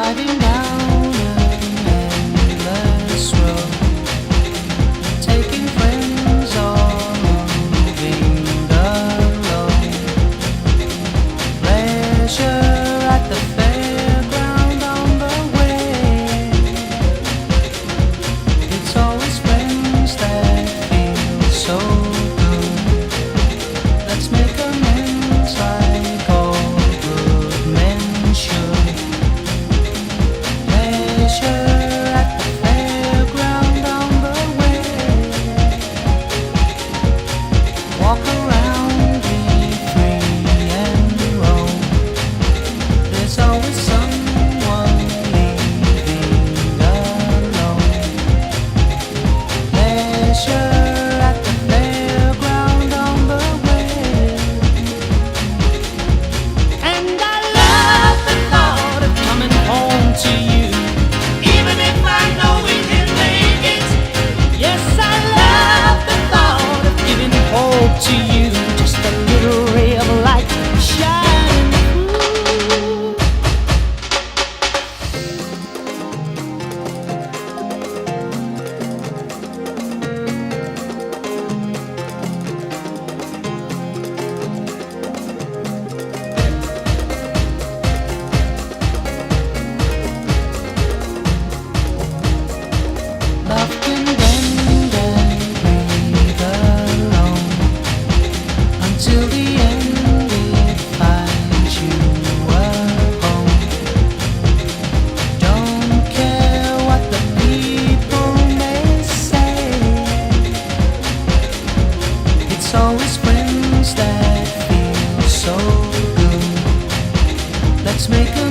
Driving down an endless road, taking friends or moving alone. Pleasure at the fairground on the way. It's always friends that feel so good. Let's make amends like all good men should. Pleasure at the fairground on the way. Walk around, be free and roam. There's always someone leaving alone. Pleasure at the fairground on the way. And I love the thought of coming home to you, even if I know we can make it. Yes, I love the thought of giving hope to you, just a little ray of light shining through. Love can bend and breathe alone until the end it finds you alone. Don't care what the people may say. It's always friends that feel so good. Let's make a